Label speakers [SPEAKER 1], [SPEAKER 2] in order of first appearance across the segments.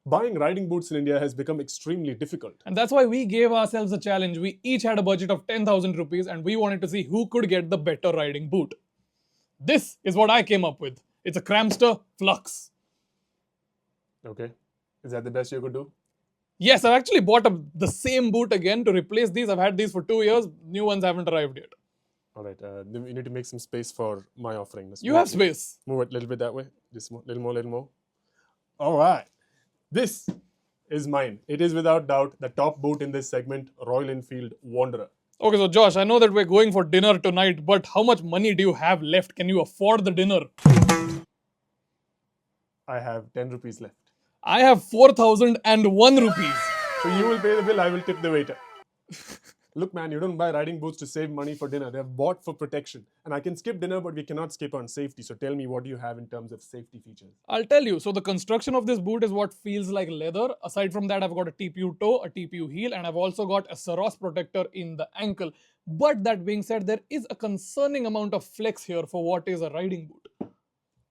[SPEAKER 1] Buying riding boots in India has become extremely difficult.
[SPEAKER 2] And that's why we gave ourselves a challenge. We each had a budget of 10,000 rupees and we wanted to see who could get the better riding boot. This is what I came up with. It's a Cramster Flux.
[SPEAKER 1] Okay. Is that the best you could do?
[SPEAKER 2] Yes, I've actually bought the same boot again to replace these. I've had these for 2 years. New ones haven't arrived yet.
[SPEAKER 1] All right. Then we need to make some space for my offering.
[SPEAKER 2] You have space.
[SPEAKER 1] Move it a little bit that way. Just a little more. All right. This is mine. It is without doubt the top boot in this segment, Royal Enfield Wanderer.
[SPEAKER 2] Okay, so Josh, I know that we're going for dinner tonight, but how much money do you have left? Can you afford the dinner?
[SPEAKER 1] I have 10 rupees left.
[SPEAKER 2] I have 4,001 rupees.
[SPEAKER 1] So you will pay the bill, I will tip the waiter. Look, man, you don't buy riding boots to save money for dinner. They're bought for protection. And I can skip dinner, but we cannot skip on safety. So tell me, what do you have in terms of safety features?
[SPEAKER 2] I'll tell you. So the construction of this boot is what feels like leather. Aside from that, I've got a TPU toe, a TPU heel, and I've also got a Saros protector in the ankle. But that being said, there is a concerning amount of flex here for what is a riding boot.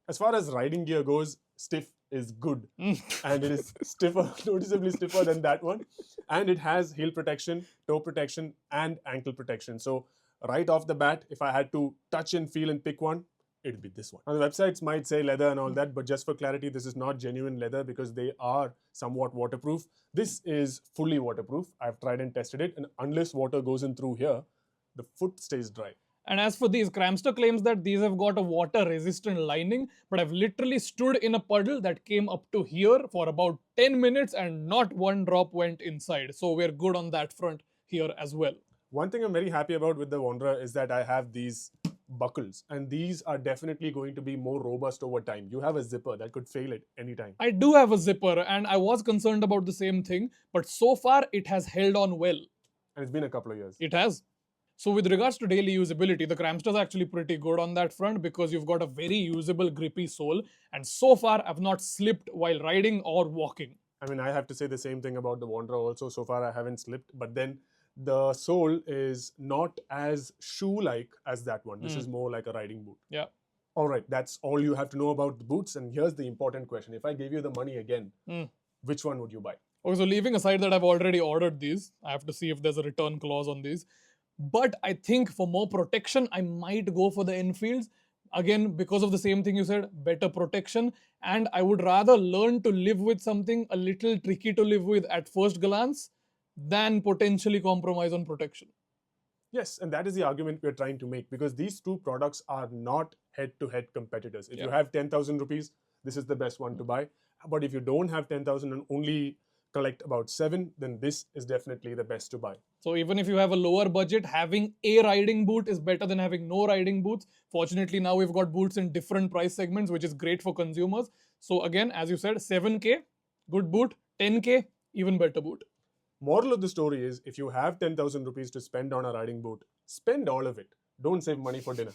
[SPEAKER 1] As far as riding gear goes, stiff is good. And it is stiffer, noticeably stiffer than that one. And it has heel protection, toe protection, and ankle protection. So right off the bat, if I had to touch and feel and pick one, it'd be this one. Now the websites might say leather and all that, but just for clarity, this is not genuine leather because they are somewhat waterproof. This is fully waterproof. I've tried and tested it, and unless water goes in through here, the foot stays dry.
[SPEAKER 2] And as for these, Cramster claims that these have got a water-resistant lining, but I've literally stood in a puddle that came up to here for about 10 minutes and not one drop went inside. So we're good on that front here as well.
[SPEAKER 1] One thing I'm very happy about with the Wanderer is that I have these buckles, and these are definitely going to be more robust over time. You have a zipper that could fail at any time.
[SPEAKER 2] I do have a zipper, and I was concerned about the same thing, but so far it has held on well.
[SPEAKER 1] And it's been a couple of years.
[SPEAKER 2] It has. So with regards to daily usability, the Cramster is actually pretty good on that front because you've got a very usable grippy sole, and so far I've not slipped while riding or walking.
[SPEAKER 1] I mean, I have to say the same thing about the Wanderer also. So far I haven't slipped, but then the sole is not as shoe-like as that one. This is more like a riding boot.
[SPEAKER 2] Yeah.
[SPEAKER 1] All right, that's all you have to know about the boots. And here's the important question. If I gave you the money again, which one would you buy?
[SPEAKER 2] Okay, so leaving aside that I've already ordered these, I have to see if there's a return clause on these. But I think for more protection, I might go for the Enfields. Again, because of the same thing you said, better protection. And I would rather learn to live with something a little tricky to live with at first glance than potentially compromise on protection.
[SPEAKER 1] Yes, and that is the argument we're trying to make, because these two products are not head-to-head competitors. If you have 10,000 rupees, this is the best one to buy. But if you don't have 10,000 and only collect about 7, then this is definitely the best to buy.
[SPEAKER 2] So even if you have a lower budget, having a riding boot is better than having no riding boots. Fortunately, now we've got boots in different price segments, which is great for consumers. So again, as you said, 7K, good boot, 10K, even better boot.
[SPEAKER 1] Moral of the story is, if you have 10,000 rupees to spend on a riding boot, spend all of it. Don't save money for dinner.